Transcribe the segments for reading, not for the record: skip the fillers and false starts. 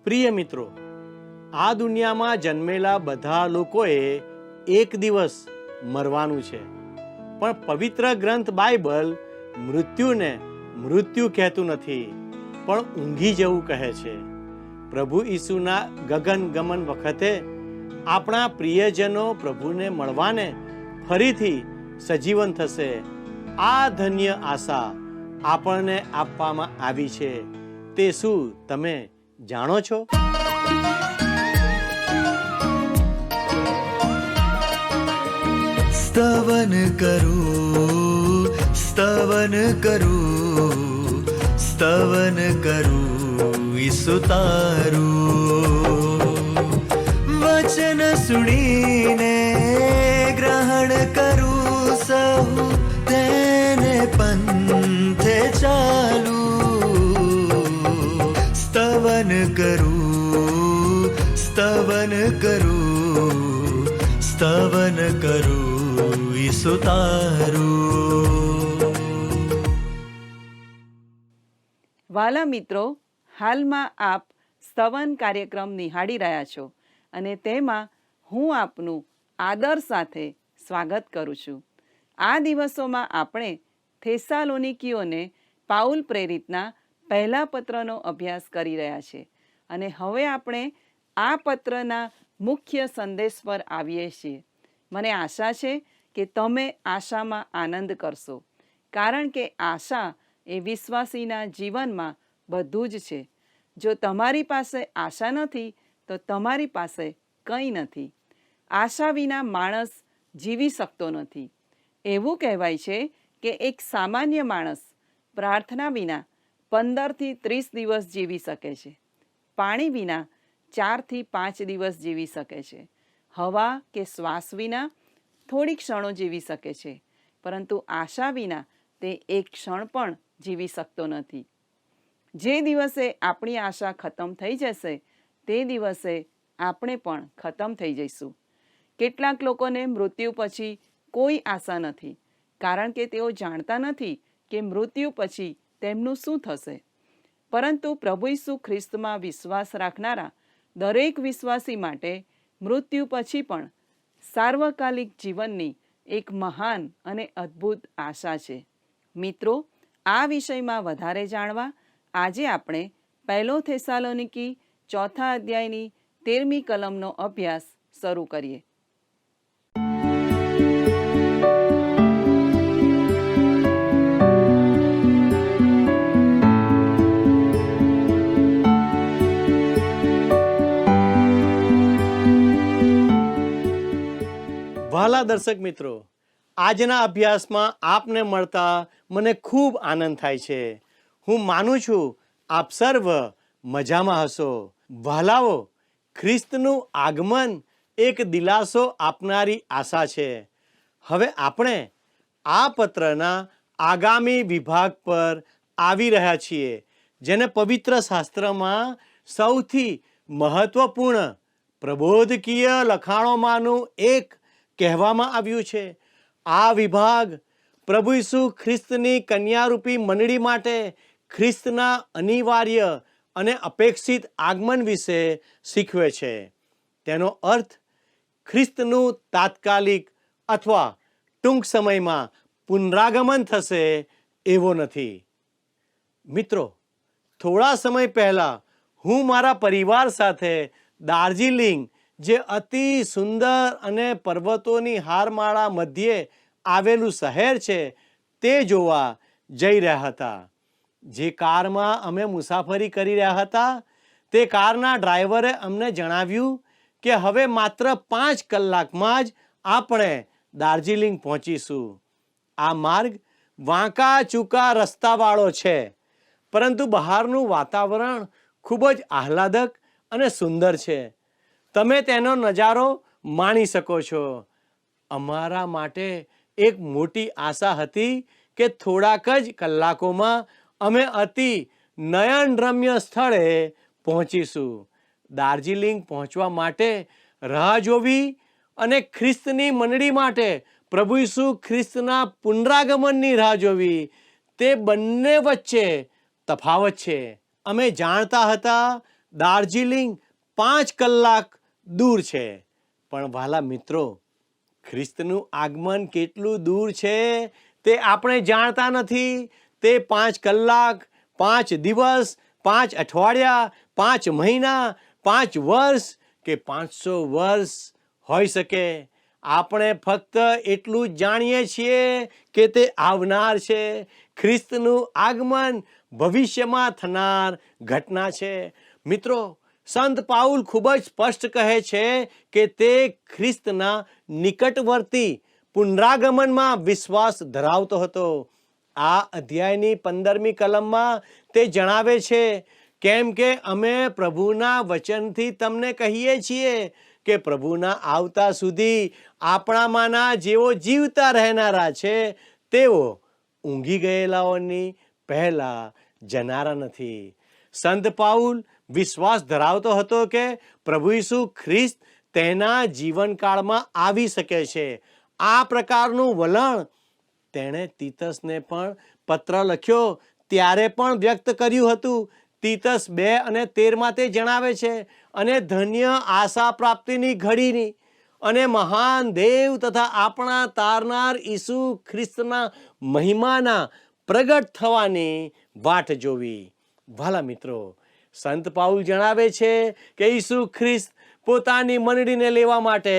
પ્રિય મિત્રો, આ દુનિયામાં જન્મેલા બધા લોકોએ એક દિવસ મરવાનું છે, પણ પવિત્ર ગ્રંથ બાઇબલ મૃત્યુને મૃત્યુ કહેતું નથી, પણ ઊંઘી જવું કહે છે. પ્રભુ ઈસુના ગગન ગમન વખતે આપણા પ્રિયજનો પ્રભુને મળવાને ફરીથી સજીવન થશે. આ ધન્ય આશા આપણને આપવામાં આવી છે. તે શું તમે જાણો છો? स्तवन करूं, स्तवन करूं, स्तवन करूं ईसु तारूं. वचन सुनीने ग्रहण करूं सहु તેને પંથે ચાલુ. સ્તવન કરું, સ્તવન કરું, સ્તવન કરું ઈસુ તારું. વાલા મિત્રો, હાલમાં આપ સ્તવન કાર્યક્રમ નિહાળી રહ્યા છો અને તેમાં હું આપનું આદર સાથે સ્વાગત કરું છું. આ દિવસોમાં આપણે થેસાલોનિકીઓને પાઉલ પ્રેરિતના પહેલા પત્રનો અભ્યાસ કરી રહ્યા છે અને હવે આપણે આ પત્રના મુખ્ય સંદેશ પર આવીએ છીએ. મને આશા છે કે તમે આશામાં આનંદ કરશો, કારણ કે આશા એ વિશ્વાસીના જીવનમાં બધું જ છે. જો તમારી પાસે આશા નથી તો તમારી પાસે કંઈ નથી. આશા વિના માણસ જીવી શકતો નથી. એવું કહેવાય છે કે એક સામાન્ય માણસ પ્રાર્થના વિના 15 થી 30 દિવસ જીવી શકે છે. પાણી વિના 4 થી 5 દિવસ જીવી શકે છે. હવા કે શ્વાસ વિના થોડી ક્ષણો જીવી શકે છે, પરંતુ આશા વિના તે એક ક્ષણ પણ જીવી શકતો નથી. જે દિવસે આપણી આશા ખતમ થઈ જશે તે દિવસે આપણે પણ ખતમ થઈ જઈશું. કેટલાક લોકોને મૃત્યુ પછી કોઈ આશા નથી, કારણ કે તેઓ જાણતા નથી કે મૃત્યુ પછી તેમનું શું થશે. પરંતુ પ્રભુ ઈસુ ખ્રિસ્તમાં વિશ્વાસ રાખનારા દરેક વિશ્વાસી માટે મૃત્યુ પછી પણ સાર્વકાલિક જીવનની એક મહાન અને અદ્ભુત આશા છે. મિત્રો, આ વિષયમાં વધારે જાણવા આજે આપણે પહેલો થેસાલોનિકી 4 અધ્યાયની 13મી કલમનો અભ્યાસ શરૂ કરીએ. વહાલા દર્શક મિત્રો, આજના અભ્યાસમાં આપને મળતા મને ખૂબ આનંદ થાય છે. હું માનું છું આપ સર્વ મજામાં હશો. વહાલાઓ, ખ્રિસ્તનું આગમન એક દિલાસો આપનારી આશા છે. હવે આપણે આ પત્રના આગામી વિભાગ પર આવી રહ્યા છીએ, જેને પવિત્ર શાસ્ત્રમાં સૌથી મહત્વપૂર્ણ પ્રબોધકીય લખાણોમાંનું એક કહેવામાં આવ્યું છે. આ વિભાગ પ્રભુ ઈસુ ખ્રિસ્તની કન્યારૂપી મંડળી માટે ખ્રિસ્તના અનિવાર્ય અને અપેક્ષિત આગમન વિશે શીખવે છે. તેનો અર્થ ખ્રિસ્તનું તાત્કાલિક અથવા ટૂંક સમયમાં પુનરાગમન થશે એવો નથી. મિત્રો, થોડા સમય પહેલાં હું મારા પરિવાર સાથે દાર્જિલિંગ, જે અતિ સુંદર અને પર્વતોની હારમાળા મધ્યે આવેલું શહેર છે, તે જોવા જઈ રહ્યા હતા. જે કારમાં અમે મુસાફરી કરી રહ્યા હતા તે કારના ડ્રાઈવરે અમને જણાવ્યું કે હવે માત્ર 5 કલાકમાં જ આપણે દાર્જિલિંગ પહોંચીશું. આ માર્ગ વાંકા ચૂકા રસ્તાવાળો છે, પરંતુ બહારનું વાતાવરણ ખૂબ જ આહલાદક અને સુંદર છે. તમે તેનો નજારો માણી શકો છો. અમારા માટે એક મોટી આશા હતી કે થોડાક જ કલાકોમાં અમે અતિ નયનરમ્ય સ્થળે પહોંચીશું. દાર્જિલિંગ પહોંચવા માટે રાહ જોવી અને ખ્રિસ્તની મંડળી માટે પ્રભુ ઈસુ ખ્રિસ્તના પુનરાગમનની રાહ જોવી, તે બંને વચ્ચે તફાવત છે. અમે જાણતા હતા દાર્જિલિંગ 5 કલાક દૂર છે. પણ વહાલા મિત્રો, ખ્રિસ્તનું આગમન કેટલું દૂર છે તે આપણે જાણતા નથી. તે 5 કલાક, 5 દિવસ, 5 અઠવાડિયા, 5 મહિના, 5 વર્ષ કે 500 વર્ષ હોઈ શકે. આપણે ફક્ત એટલું જ જાણીએ છીએ કે તે આવનાર છે. ખ્રિસ્તનું આગમન ભવિષ્યમાં થનાર ઘટના છે. મિત્રો, સંત પાઉલ ખૂબ જ સ્પષ્ટ કહે છે કે તે ખ્રિસ્તના નિકટવર્તી પુનરાગમનમાં વિશ્વાસ ધરાવતો હતો. આ અધ્યાયની 15મી કલમમાં તે જણાવે છે, કેમ કે અમે પ્રભુના વચનથી તમને કહીએ છીએ કે પ્રભુના આવતા સુધી આપણામાંના જેઓ જીવતા રહેનારા છે તેઓ ઊંઘી ગયેલાઓની પહેલા જનારા નથી. સંત પાઉલ વિશ્વાસ ધરાવતો હતો કે પ્રભુ ઈસુ ખ્રિસ્ત તેના જીવનકાળમાં આવી શકે છે. આ પ્રકારનું વલણ તેણે તીતસને પણ પત્ર લખ્યો ત્યારે પણ વ્યક્ત કર્યું હતું. તીતસ 2:13 તે જણાવે છે, અને ધન્ય આશા પ્રાપ્તિની ઘડીની અને મહાન દેવ તથા આપણા તારનાર ઈસુ ખ્રિસ્તના મહિમાના પ્રગટ થવાની વાટ જોવી. ભલા મિત્રો, સંત પાઉલ જણાવે છે કે ઈસુ ખ્રિસ્ત પોતાની મંડળીને લેવા માટે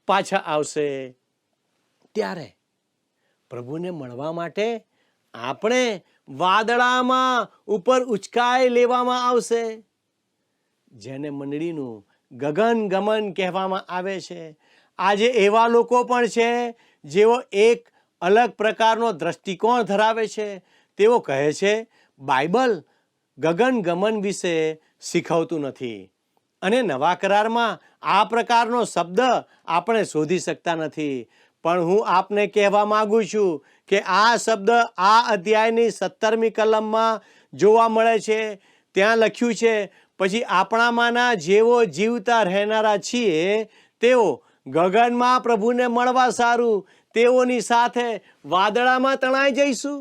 પાછા આવશે. ત્યારે પ્રભુને મળવા માટે આપણે વાદળામાં ઉપર ઉચકાઈ લેવામાં આવશે, જેને મંડળીનું ગગનગમન કહેવામાં આવે છે. આજે એવા લોકો પણ છે જેઓ એક અલગ પ્રકારનો દ્રષ્ટિકોણ ધરાવે છે. તેઓ કહે છે બાઇબલ ગગનગમન વિશે શીખવતું નથી, અને નવા કરારમાં આ પ્રકારનો શબ્દ આપણે શોધી શકતા નથી. પણ હું આપને કહેવા માંગુ છું કે આ શબ્દ આ અધ્યાયની 17મી કલમમાં જોવા મળે છે. ત્યાં લખ્યું છે, પછી આપણામાંના જેઓ જીવતા રહેનારા છીએ તેઓ ગગનમાં પ્રભુને મળવા સારું તેઓની સાથે વાદળામાં તણાઈ જઈશું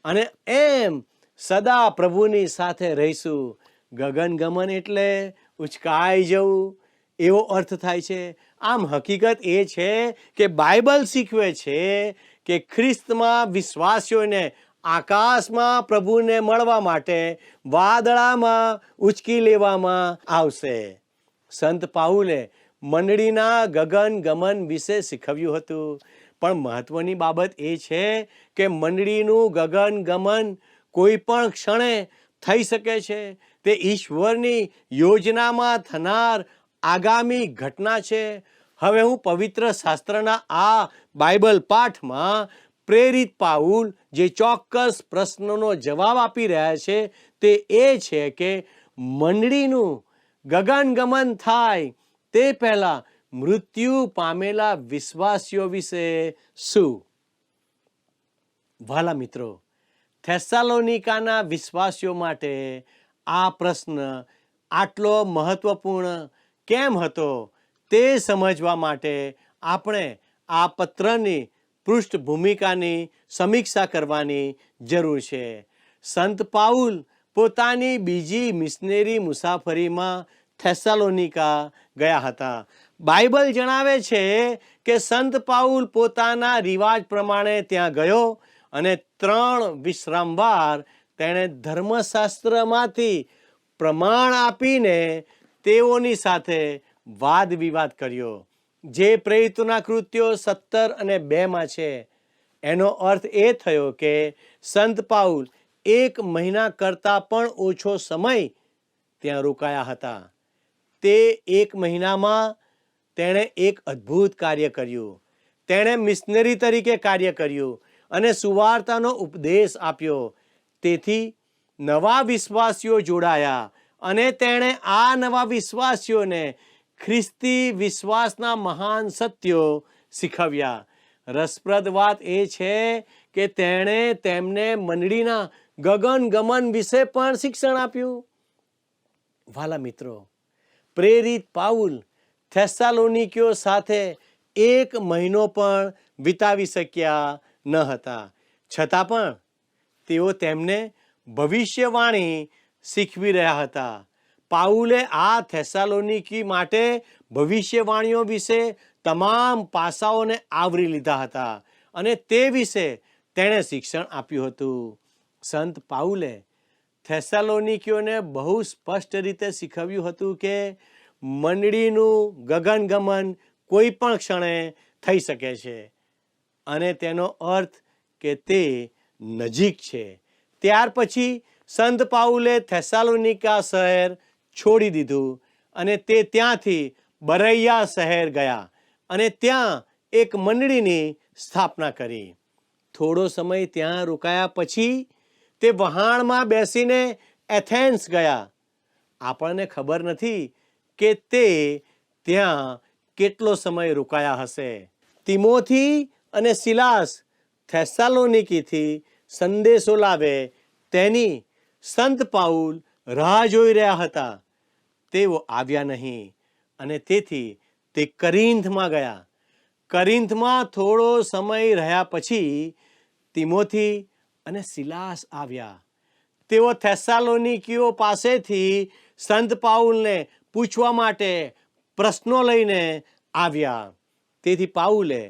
અને એમ સદા પ્રભુની સાથે રહીશું. ગગનગમન એટલે ઉચકાઈ જવું એવો અર્થ થાય છે. આમ હકીકત એ છે કે બાઇબલ શીખવે છે કે ખ્રિસ્તમાં વિશ્વાસીઓને આકાશમાં પ્રભુને મળવા માટે વાદળામાં ઉચકી લેવામાં આવશે. સંત પાઉલે મંડળીના ગગનગમન વિશે શીખવ્યું હતું. પણ મહત્વની બાબત એ છે કે મંડળીનું ગગનગમન કોઈ પણ ક્ષણે થઈ શકે છે. તે ઈશ્વરની યોજનામાં થનાર આગામી ઘટના છે. હવે હું પવિત્ર શાસ્ત્રના આ બાઇબલ પાઠમાં પ્રેરિત પાઉલ જે ચોક્કસ પ્રશ્નનો જવાબ આપી રહ્યા છે તે એ છે કે મંડળીનું ગગનગમન થાય તે પહેલા મૃત્યુ પામેલા વિશ્વાસીઓ વિશે શું? વાલા મિત્રો, થેસાલોનિકાના વિશ્વાસીઓ માટે આ પ્રશ્ન આટલો મહત્વપૂર્ણ કેમ હતો તે સમજવા માટે આપણે આ પત્રની પૃષ્ઠભૂમિકાની સમીક્ષા કરવાની જરૂર છે. સંત પાઉલ પોતાની બીજી મિશનરી મુસાફરીમાં થેસાલોનિકા ગયા હતા. બાઇબલ જણાવે છે કે સંત પાઉલ પોતાના રિવાજ પ્રમાણે ત્યાં ગયો અને 3 વિશ્રામવાર તેણે ધર્મશાસ્ત્રમાંથી પ્રમાણ આપીને તેઓની સાથે વાદ વિવાદ કર્યો, જે પ્રેરિતોના કૃત્યો 17 અને 2 છે. એનો અર્થ એ થયો કે સંત પાઉલ 1 મહિના કરતાં પણ ઓછો સમય ત્યાં રોકાયા હતા. તે 1 મહિનામાં તેણે એક અદ્ભુત કાર્ય કર્યું. તેણે મિશનરી તરીકે કાર્ય કર્યું અને સુવાર્તાનો ઉપદેશ આપ્યો. તેથી નવા વિશ્વાસીઓ જોડાયા અને તેણે આ નવા વિશ્વાસીઓને ખ્રિસ્તી વિશ્વાસના મહાન સત્યો શીખવ્યા. રસપ્રદ વાત એ છે કે તેણે તેમને મંડળીના ગગનગમન વિશે પણ શિક્ષણ આપ્યું. વાલા મિત્રો, પ્રેરિત પાઉલ થેસાલોનિકીઓ સાથે 1 મહિનો પણ વિતાવી શક્યા ન હતા. છતાં પણ તેઓ તેમને ભવિષ્યવાણી શીખવી રહ્યા હતા. પાઉલે આ થેસાલોનિકી માટે ભવિષ્યવાણીઓ વિશે તમામ પાસાઓને આવરી લીધા હતા અને તે વિશે તેણે શિક્ષણ આપ્યું હતું. સંત પાઉલે થેસાલોનિકીઓને બહુ સ્પષ્ટ રીતે શીખવ્યું હતું કે મંડળીનું ગગનગમન કોઈ પણ ક્ષણે થઈ શકે છે અને તેનો અર્થ કે તે નજીક છે. ત્યાર પછી સંત પાઉલે થેસાલોનિકા શહેર છોડી દીધું અને તે ત્યાંથી બરૈયા શહેર ગયા અને ત્યાં એક મંડળીની સ્થાપના કરી. થોડો સમય ત્યાં રોકાયા પછી તે વહાણમાં બેસીને એથેન્સ ગયા. આપણને ખબર નથી કે તે ત્યાં કેટલો સમય રોકાયા હશે. તિમોથી અને સિલાસ થેસાલોનિકીથી સંદેશો લાવે તેની સંત પાઉલ રાહ જોઈ રહ્યા હતા. તેઓ આવ્યા નહીં અને તેથી તે કરિન્થમાં ગયા. કરિન્થમાં થોડો સમય રહ્યા પછી તિમોથી અને સિલાસ આવ્યા. તેઓ થેસાલોનિકીઓ પાસેથી સંત પાઉલને પૂછવા માટે પ્રશ્નો લઈને આવ્યા. તેથી પાઉલે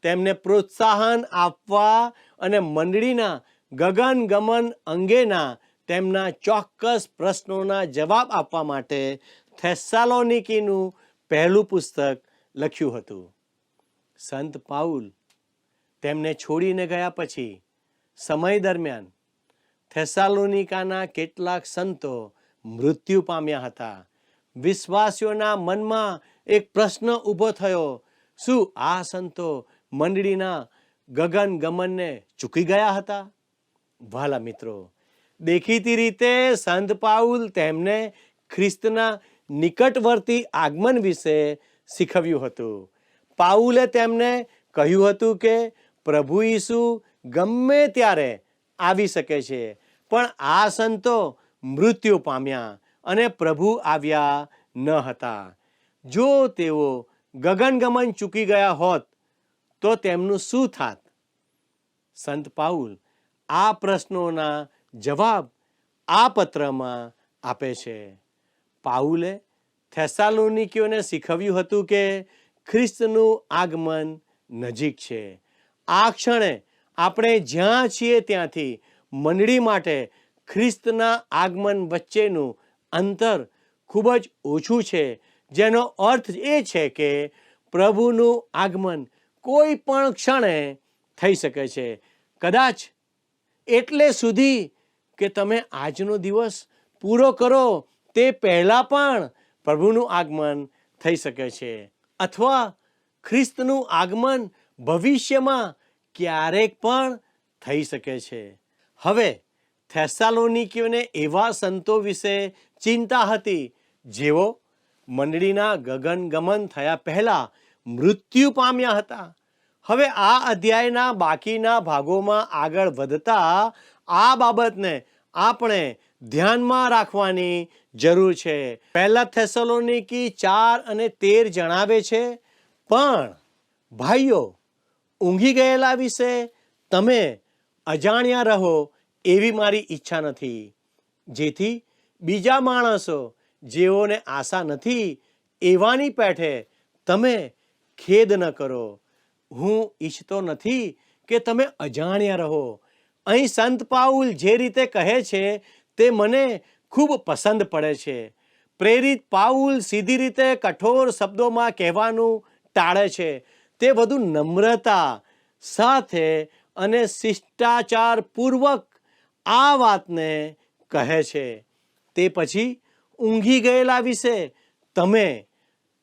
તેમને પ્રોત્સાહન આપવા અને મંડળીના ગગનગમન અંગેના તેમના ચોક્કસ પ્રશ્નોના જવાબ આપવા માટે થેસાલોનિકીનું પહેલું પુસ્તક લખ્યું હતું. સંત પાઉલ તેમને છોડીને ગયા પછી સમય દરમિયાન થેસાલોનિકાના કેટલાક સંતો મૃત્યુ પામ્યા હતા. વિશ્વાસીઓના મનમાં એક પ્રશ્ન ઊભો થયો, શું આ સંતો મંડળીના ગગનગમનને ચૂકી ગયા હતા? વહાલા મિત્રો, દેખીતી રીતે સંત પાઉલ તેમને ખ્રિસ્તના નિકટવર્તી આગમન વિશે શીખવ્યું હતું. પાઉલે તેમને કહ્યું હતું કે પ્રભુ ઈસુ ગમે ત્યારે આવી શકે છે, પણ આ સંતો મૃત્યુ પામ્યા અને પ્રભુ આવ્યા ન હતા. જો તેઓ ગગનગમન ચૂકી ગયા હોત તો તેમનું શું થાત? સંત પાઉલ આ પ્રશ્નોના જવાબ આ પત્રમાં આપે છે. પાઉલે થેસાલોનિકીઓને શીખવ્યું હતું કે ખ્રિસ્તનું આગમન નજીક છે. આ ક્ષણે આપણે જ્યાં છીએ ત્યાંથી મંડળી માટે ખ્રિસ્તના આગમન વચ્ચેનું અંતર ખૂબ જ ઓછું છે, જેનો અર્થ એ છે કે પ્રભુનું આગમન કોઈ પણ ક્ષણે થઈ શકે છે. કદાચ એટલે સુધી કે તમે આજનો દિવસ પૂરો કરો તે પહેલાં પણ પ્રભુનું આગમન થઈ શકે છે, અથવા ખ્રિસ્તનું આગમન ભવિષ્યમાં ક્યારેક પણ થઈ શકે છે. હવે થેસાલોનિકીઓને એવા સંતો વિશે ચિંતા હતી જેઓ મંડળીના ગગનગમન થયા પહેલા મૃત્યુ પામ્યા હતા. હવે આ અધ્યાયના બાકીના ભાગોમાં આગળ વધતા આ બાબતને આપણે ધ્યાનમાં રાખવાની જરૂર છે. પહેલા થેસાલોનિકી 4:13 જણાવે છે, પણ ભાઈઓ, ઊંઘી ગયેલા વિશે તમે અજાણ્યા રહો એવી મારી ઈચ્છા નથી, જેથી બીજા માણસો જેઓને આશા નથી એવાની પેઠે તમે ખેદ ન કરો. હું ઈચ્છતો નથી કે તમે અજાણ્યા રહો. અહીં સંત પાઉલ જે રીતે કહે છે તે મને ખૂબ પસંદ પડે છે. પ્રેરિત પાઉલ સીધી રીતે કઠોર શબ્દોમાં કહેવાનું ટાળે છે. તે વધુ નમ્રતા સાથે અને શિષ્ટાચાર પૂર્વક આ વાતને કહે છે. તે પછી ઊંઘી ગયેલા વિશે તમે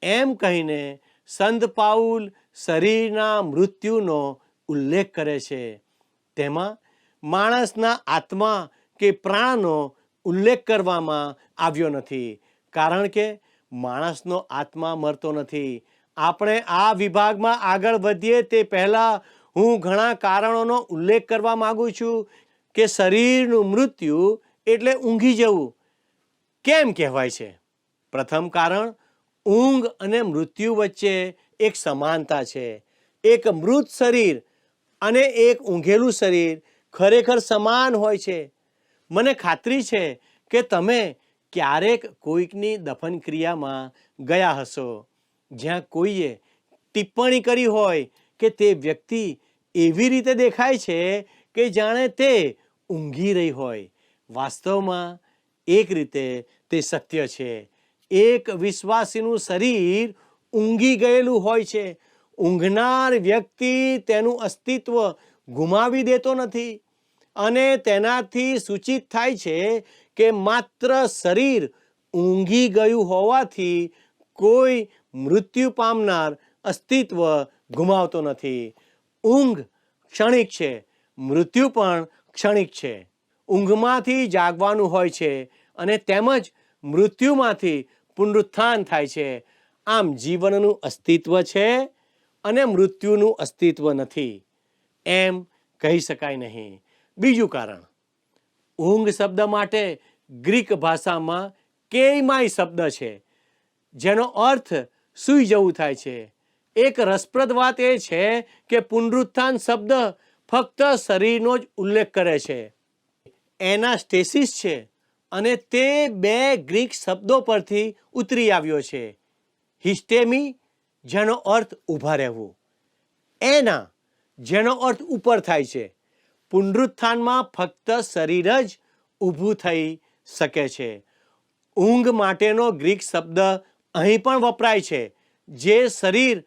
એમ કહીને સંત પાઉલ શરીરના મૃત્યુનો ઉલ્લેખ કરે છે. તેમાં માણસના આત્મા કે પ્રાણનો ઉલ્લેખ કરવામાં આવ્યો નથી, કારણ કે માણસનો આત્મા મરતો નથી. આપણે આ વિભાગમાં આગળ વધીએ તે પહેલાં હું ઘણા કારણોનો ઉલ્લેખ કરવા માગું છું કે શરીરનું મૃત્યુ એટલે ઊંઘી જવું કેમ કહેવાય છે. પ્રથમ કારણ, ઊંઘ અને મૃત્યુ વચ્ચે એક સમાનતા છે. એક મૃત શરીર અને એક ઊંઘેલું શરીર ખરેખર સમાન હોય છે. મને ખાતરી છે કે તમે ક્યારેક કોઈકની દફન ક્રિયામાં ગયા હશો જ્યાં કોઈએ ટિપ્પણી કરી હોય કે તે વ્યક્તિ એવી રીતે દેખાય છે કે જાણે તે ઊંઘી રહી હોય. વાસ્તવમાં એક રીતે તે સત્ય છે. એક વિશ્વાસીનું શરીર ઊંઘી ગયેલું હોય છે. ઊંઘનાર વ્યક્તિ તેનું અસ્તિત્વ ગુમાવી દેતો નથી અને તેનાથી સૂચિત થાય છે કે માત્ર શરીર ઊંઘી ગયું હોવાથી કોઈ મૃત્યુ પામનાર અસ્તિત્વ ગુમાવતો નથી. ઊંઘ ક્ષણિક છે, મૃત્યુ પણ ક્ષણિક છે. ઊંઘમાંથી જાગવાનું હોય છે અને તેમજ મૃત્યુમાંથી પુનરુત્થાન થાય છે. આમ જીવનનું અસ્તિત્વ છે અને મૃત્યુનું અસ્તિત્વ નથી એમ કહી શકાય નહીં. બીજું કારણ, ઊંઘ શબ્દ માટે ગ્રીક ભાષામાં કેઇમાઈ શબ્દ છે જેનો અર્થ સૂઈ જવું થાય છે. એક રસપ્રદ વાત એ છે કે પુનરુત્થાન શબ્દ ફક્ત શરીરનો જ ઉલ્લેખ કરે છે. એનાસ્ટેસિસ છે અને તે બે ગ્રીક શબ્દો પરથી ઉતરી આવ્યો છે. હિસ્ટેમી જેનો અર્થ ઊભા રહેવું, એના જેનો અર્થ ઉપર થાય છે. પુનરુત્થાનમાં ફક્ત શરીર જ ઊભું થઈ શકે છે. ઊંઘ માટેનો ગ્રીક શબ્દ અહીં પણ વપરાય છે જે શરીર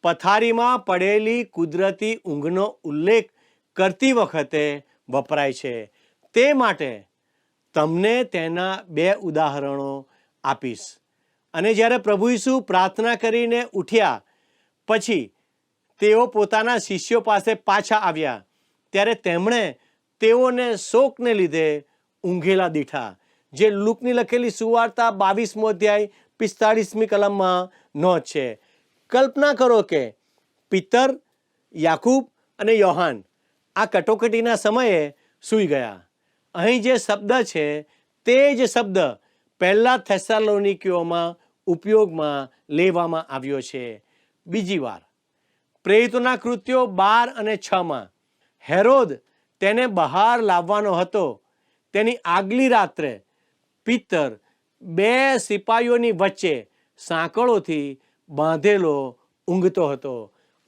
પથારીમાં પડેલી કુદરતી ઊંઘનો ઉલ્લેખ કરતી વખતે વપરાય છે. તે માટે તમને તેના બે ઉદાહરણો આપીશ. અને જ્યારે પ્રભુ ઈસુ પ્રાર્થના કરીને ઉઠ્યા પછી તેઓ પોતાના શિષ્યો પાસે પાછા આવ્યા ત્યારે તેમણે તેઓને શોકને લીધે ઊંઘેલા દીઠા, જે લૂકની લખેલી સુવાર્તા 22મો અધ્યાય 45મી કલમમાં નોંધ છે. કલ્પના કરો કે પિતર, યાકૂબ અને યોહાન આ કટોકટીના સમયે સૂઈ ગયા. અહીં જે શબ્દ છે તે જ શબ્દ પહેલા થેસાલોનિકીઓમાં ઉપયોગમાં લેવામાં આવ્યો છે. બીજી વાર પ્રેરિતોના કૃત્યો 12 અને 6માં હેરોદ તેને બહાર લાવવાનો હતો તેની આગલી રાત્રે પિતર બે સિપાહીઓની વચ્ચે સાંકળોથી બાંધેલો ઊંઘતો હતો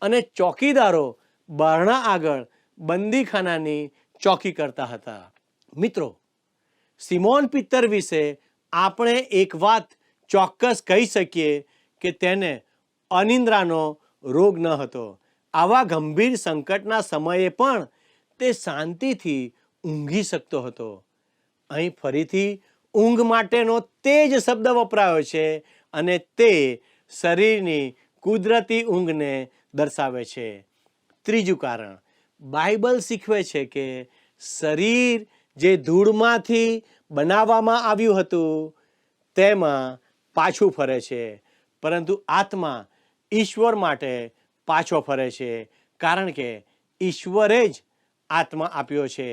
અને ચોકીદારો બારણા આગળ બંદીખાનાની ચોકી કરતા હતા. મિત્રો, સિમોન પિત્તર વિશે આપણે એક વાત ચોક્કસ કહી શકીએ કે તેને અનિંદ્રાનો રોગ ન હતો. આવા ગંભીર સંકટના સમયે પણ તે શાંતિથી ઊંઘી શકતો હતો. અહીં ફરીથી ઊંઘ માટેનો તે જ શબ્દ વપરાયો છે અને તે શરીરની કુદરતી ઊંઘને દર્શાવે છે. ત્રીજું કારણ, બાઇબલ શીખવે છે કે શરીર જે ધૂળમાંથી બનાવવામાં આવ્યું હતું તેમાં પાછું ફરે છે, પરંતુ આત્મા ઈશ્વર માટે પાછો ફરે છે કારણ કે ઈશ્વરે જ આત્મા આપ્યો છે.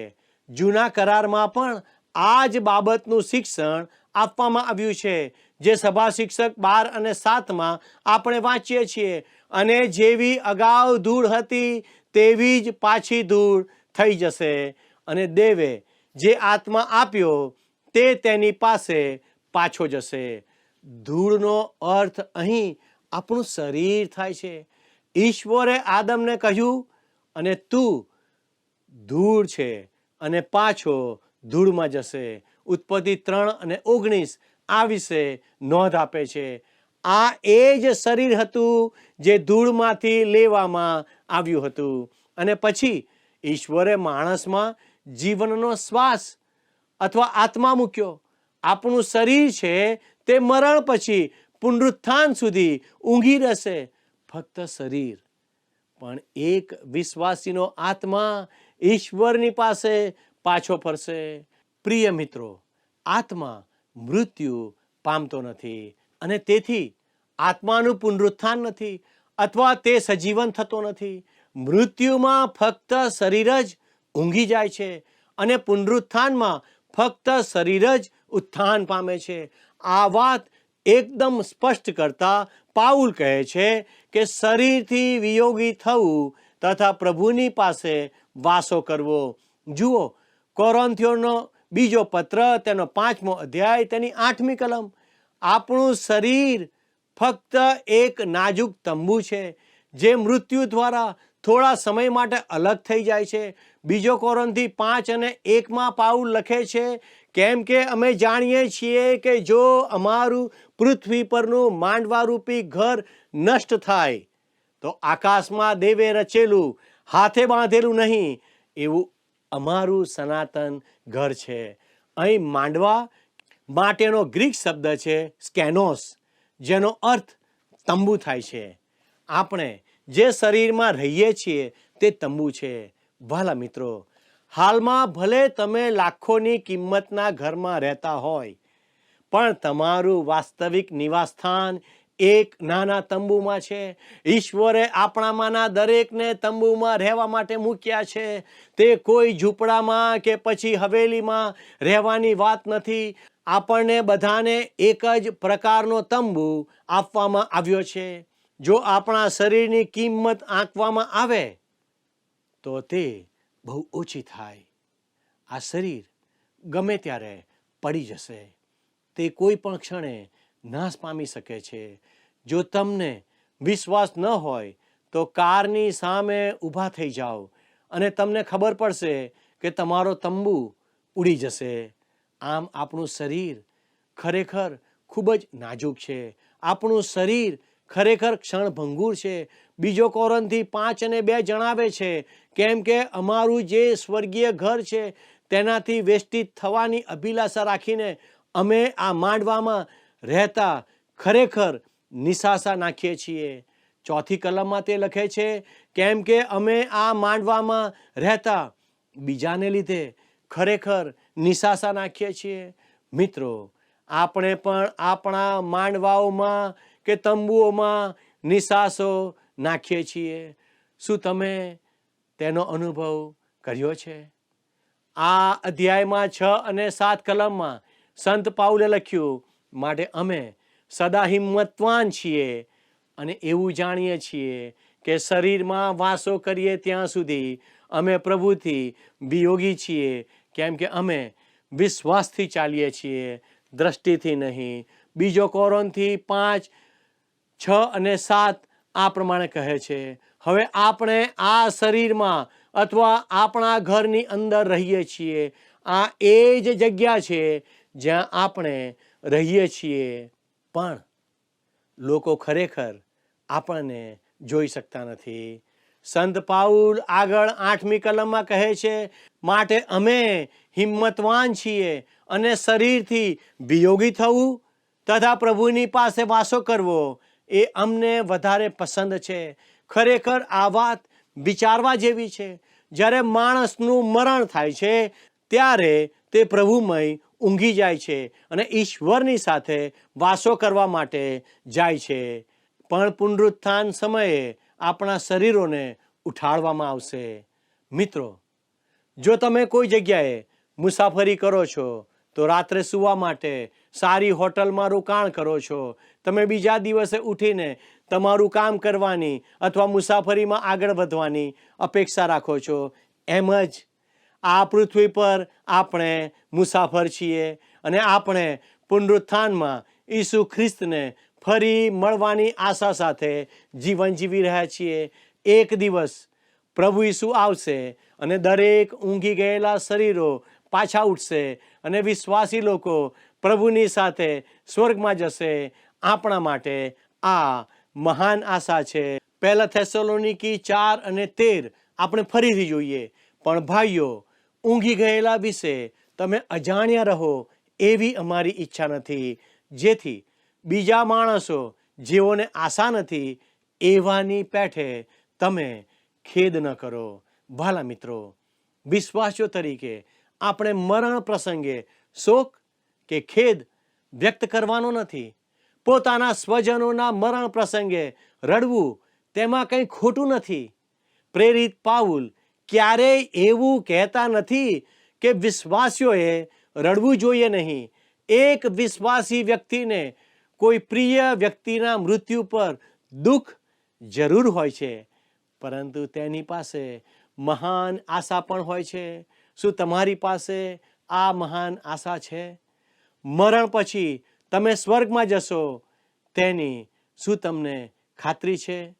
જૂના કરારમાં પણ આ જ બાબતનું શિક્ષણ આપવામાં આવ્યું છે જે સભા શિક્ષક 12 અને 7માં આપણે વાંચીએ છીએ. અને જેવી અગાઉ ધૂળ હતી તેવી જ પાછી ધૂળ થઈ જશે અને દેવે જે આત્મા આપ્યો તે તેની પાસે પાછો જશે. ધૂળનો અર્થ અહીં આપણું શરીર થાય છે. ઈશ્વરે આદમને કહ્યું, અને તું ધૂળ છે અને પાછો ધૂળમાં જશે. ઉત્પત્તિ 3 અને 19 આ વિશે નોંધ આપે છે. આ એ જ શરીર હતું જે ધૂળમાંથી લેવામાં આવ્યું હતું અને પછી ઈશ્વરે માણસમાં જીવનનો શ્વાસ અથવા આત્મા મૂક્યો. આપણું શરીર છે તે મરણ પછી પુનરુત્થાન સુધી ઊંઘી રહેશે. ફક્ત શરીર, પણ એક વિશ્વાસીનો આત્મા ઈશ્વરની પાસે પાછો ફરશે. પ્રિય મિત્રો, આત્મા મૃત્યુ પામતો નથી અને તેથી આત્માનું પુનરુત્થાન નથી અથવા તે સજીવન થતો નથી. મૃત્યુમાં ફક્ત શરીર જ ઊંઘી જાય છે અને પુનરુત્થાનમાં ફક્ત શરીર જ ઉત્થાન પામે છે. આ વાત એકદમ સ્પષ્ટ કરતા પાઉલ કહે છે કે શરીરથી વિયોગી થવું તથા પ્રભુની પાસે વાસો કરવો. જુઓ, કોરિન્થીયોનો બીજો પત્ર તેનો 5મો અધ્યાય તેની 8મી કલમ. આપણું શરીર ફક્ત એક નાજુક તંબુ છે જે મૃત્યુ દ્વારા થોડા સમય માટે અલગ થઈ જાય છે. બીજો કોરિન્થી 5:1 પાઉલ લખે છે, કેમ કે અમે જાણીએ છીએ કે જો અમારું પૃથ્વી પરનું માંડવારૂપી ઘર નષ્ટ થાય તો આકાશમાં દેવે રચેલું, હાથે બાંધેલું નહીં એવું અમારું સનાતન ઘર છે. અહીં માંડવા માટેનો ગ્રીક શબ્દ છે સ્કેનોસ, જેનો અર્થ તંબુ થાય છે. આપણે જે શરીરમાં રહીએ છીએ તે તંબુ છે. વહાલા મિત્રો, હાલમાં ભલે તમે લાખોની કિંમતના ઘરમાં રહેતા હોય, પણ તમારું વાસ્તવિક નિવાસસ્થાન એક નાના તંબુમાં છે. ઈશ્વરે આપણામાંના દરેકને તંબુમાં રહેવા માટે મૂક્યા છે. તે કોઈ ઝૂંપડામાં કે પછી હવેલીમાં રહેવાની વાત નથી. આપણને બધાને એક જ પ્રકારનો તંબુ આપવામાં આવ્યો છે. જો આપણા શરીરની કિંમત આંકવામાં આવે તો તે બહુ ઓછી થાય. આ શરીર ગમે ત્યારે પડી જશે. તે કોઈ પણ ક્ષણે નાશ પામી શકે છે. જો તમને વિશ્વાસ ન હોય તો કારની સામે ઊભા થઈ જાઓ અને તમને ખબર પડશે કે તમારો તંબુ ઉડી જશે. આમ આપણું શરીર ખરેખર ખૂબ જ નાજુક છે. આપણું શરીર ખરેખર ક્ષણભંગુર છે. બીજો કોરિન્થી 5:2 જણાવે છે, કેમ કે અમારું જે સ્વર્ગીય ઘર છે તેનાથી વેષ્ટિત થવાની અભિલાષા રાખીને અમે આ માંડવામાં રહેતા ખરેખર નિશાસા નાખીએ છીએ. 4મી કલમમાં તે લખે છે, કેમ કે અમે આ માંડવામાં રહેતા બીજાને લીધે ખરેખર નિશાસા નાખીએ છીએ. મિત્રો, આપણે પણ આપણા માંડવાઓમાં કે તંબુઓમાં નિશાસો નાખીએ છીએ. શું તમે તેનો અનુભવ કર્યો છે? આ અધ્યાયમાં 6 અને 7 કલમમાં સંત પાઉલે લખ્યું, માટે અમે સદા હિંમતવાન છીએ અને એવું જાણીએ છીએ કે શરીરમાં વાસો કરીએ ત્યાં સુધી અમે પ્રભુથી વિયોગી છીએ, કેમ કે અમે વિશ્વાસથી ચાલીએ છીએ, દ્રષ્ટિથી નહીં. બીજો કોરિન્થી 5:6 અને 7 આ પ્રમાણે કહે છે, હવે આપણે આ શરીરમાં અથવા આપણા ઘરની અંદર રહીએ છીએ. આ એ જ જગ્યા છે જ્યાં આપણે રહીએ છીએ, પણ લોકો ખરેખર આપણને જોઈ શકતા નથી. સંત પાઉલ આગળ 8મી કલમમાં કહે છે, માટે અમે હિંમતવાન છીએ અને શરીરથી વિયોગી થવું તથા પ્રભુની પાસે વાસો કરવો એ અમને વધારે પસંદ છે. ખરેખર આ વાત વિચારવા જેવી છે. જ્યારે માણસનું મરણ થાય છે ત્યારે તે પ્રભુમય ઊંઘી જાય છે અને ઈશ્વરની સાથે વાસો કરવા માટે જાય છે. પણ પુનરુત્થાન સમયે આપણા શરીરોને ઉઠાડવામાં આવશે. મિત્રો, જો તમે કોઈ જગ્યાએ મુસાફરી કરો છો તો રાત્રે સૂવા માટે સારી હોટલમાં રોકાણ કરો છો. તમે બીજા દિવસે ઉઠીને તમારું કામ કરવાની અથવા મુસાફરીમાં આગળ વધવાની અપેક્ષા રાખો છો. એમ જ આ પૃથ્વી પર આપણે મુસાફર છીએ અને આપણે પુનરુત્થાનમાં ઈસુ ખ્રિસ્તને ફરી મળવાની આશા સાથે જીવન જીવી રહ્યા છીએ. એક દિવસ પ્રભુ ઈસુ આવશે અને દરેક ઊંઘી ગયેલા શરીરો પાછા ઉઠશે અને વિશ્વાસી લોકો પ્રભુની સાથે સ્વર્ગમાં જશે. આપણા માટે આ મહાન આશા છે. 1 થેસલોનિકી 4:13 આપણે ફરીથી જોઈએ, પણ ભાઈઓ, ઊંઘી ગયેલા વિશે તમે અજાણ્યા રહો એવી અમારી ઈચ્છા નથી, જેથી બીજા માણસો જેઓને આશા નથી એવાની પેઠે તમે ખેદ ન કરો. ભલા મિત્રો, વિશ્વાસીઓ તરીકે આપણે મરણ પ્રસંગે શોક કે ખેદ વ્યક્ત કરવાનો નથી. પોતાના સ્વજનોના મરણ પ્રસંગે રડવું તેમાં કંઈ ખોટું નથી. પ્રેરિત પાઉલ ક્યારેય એવું કહેતા નથી કે વિશ્વાસીઓએ રડવું જોઈએ નહીં. એક વિશ્વાસી વ્યક્તિને કોઈ પ્રિય વ્યક્તિના મૃત્યુ પર દુઃખ જરૂર હોય છે, પરંતુ તેની પાસે મહાન આશા પણ હોય છે. શું તમારી પાસે આ મહાન આશા છે? મરણ પછી તમે સ્વર્ગમાં જશો તેની શું તમને ખાતરી છે?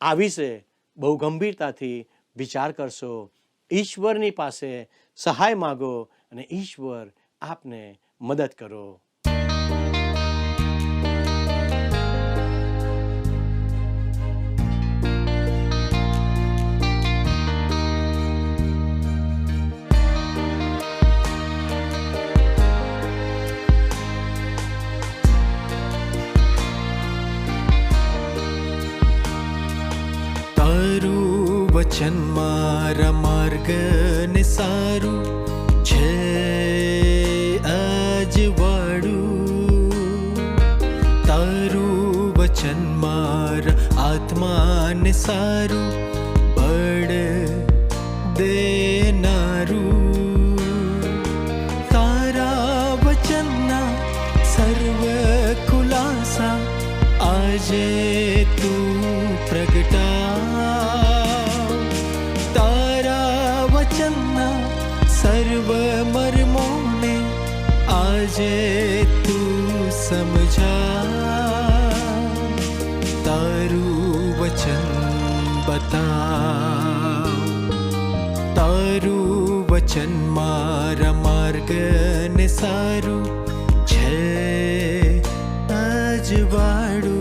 આ વિશે બહુ ગંભીરતાથી વિચાર કરશો. ઈશ્વરની પાસે સહાય માગો અને ઈશ્વર આપને મદદ કરો. તારું વચન મારા માર્ગને સારું છે અજવાળું. તારું વચન મારા આત્માને સારું બળ દેનારું. તારા વચનના સર્વ ખુલાસા આજે તું પ્રગટાવ. તારા વચનના સર્વ મર્મોને આજે તું સમજાવ. તારું વચન બતાવ. તારું વચન મારા માર્ગને સારું છે અજવાળું.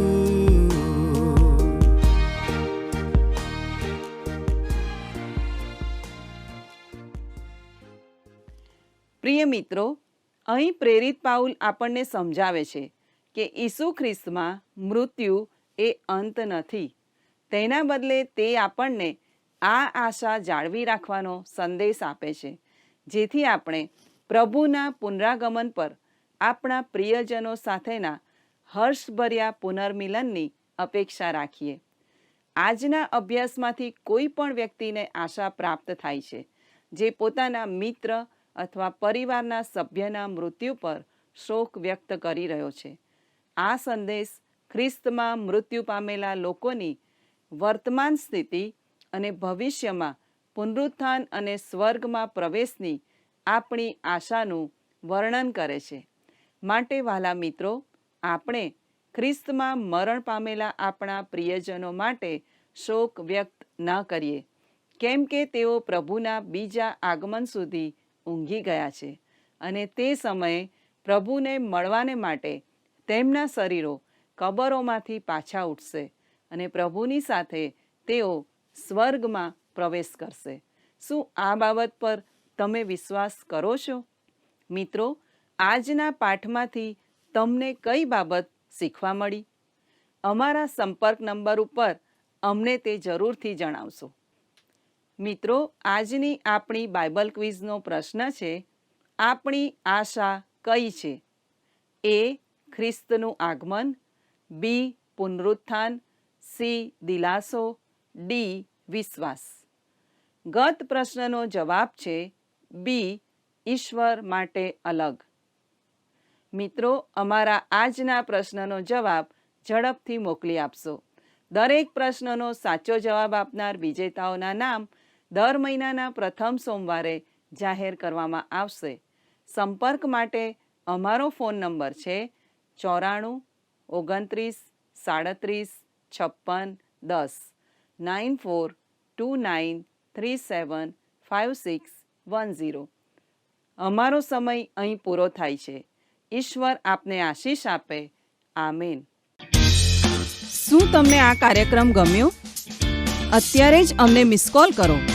પ્રિય મિત્રો, અહીં પ્રેરિત પાઉલ આપણને સમજાવે છે કે ઈસુ ખ્રિસ્તમાં મૃત્યુ એ અંત નથી. તેના બદલે તે આપણને આ આશા જાળવી રાખવાનો સંદેશ આપે છે, જેથી આપણે પ્રભુના પુનરાગમન પર આપણા પ્રિયજનો સાથેના હર્ષભર્યા પુનર્મિલનની અપેક્ષા રાખીએ. આજના અભ્યાસમાંથી કોઈ પણ વ્યક્તિને આશા પ્રાપ્ત થાય છે જે પોતાના મિત્ર અથવા પરિવારના સભ્યના મૃત્યુ પર શોક વ્યક્ત કરી રહ્યો છે. આ સંદેશ ખ્રિસ્તમાં મૃત્યુ પામેલા લોકોની વર્તમાન સ્થિતિ અને ભવિષ્યમાં પુનરુત્થાન અને સ્વર્ગમાં પ્રવેશની આપણી આશાનું વર્ણન કરે છે. માટે વહાલા મિત્રો, આપણે ખ્રિસ્તમાં મરણ પામેલા આપણા પ્રિયજનો માટે શોક વ્યક્ત ન કરીએ, કેમ કે તેઓ પ્રભુના બીજા આગમન સુધી ઊંઘી ગયા છે અને તે સમયે પ્રભુને મળવાને માટે તેમના શરીરો કબરોમાંથી પાછા ઉઠશે અને પ્રભુની સાથે તેઓ સ્વર્ગમાં પ્રવેશ કરશે. શું આ બાબત પર તમે વિશ્વાસ કરો છો? મિત્રો, આજના પાઠમાંથી તમને કઈ બાબત શીખવા મળી? અમારા સંપર્ક નંબર ઉપર અમને તે જરૂરથી જણાવશો. મિત્રો, આજની આપણી બાઇબલ ક્વિઝનો પ્રશ્ન છે, આપણી આશા કઈ છે? એ. ખ્રિસ્તનું આગમન, બી. પુનરુત્થાન, સી. દિલાસો, ડી. વિશ્વાસ. ગત પ્રશ્નનો જવાબ છે બી. ઈશ્વર માટે અલગ. મિત્રો, અમારા આજના પ્રશ્નનો જવાબ ઝડપથી મોકલી આપશો. દરેક પ્રશ્નનો સાચો જવાબ આપનાર વિજેતાઓના નામ દર મહિનાના પ્રથમ સોમવારે જાહેર કરવામાં આવશે. સંપર્ક માટે અમારો ફોન નંબર છે 94 29 37 56 10 9429375610. અમારો સમય અહીં પૂરો થાય છે. ઈશ્વર આપને આશીષ આપે. આમીન. શું તમને આ કાર્યક્રમ ગમ્યો? અત્યારે જ અમને મિસ કોલ કરો.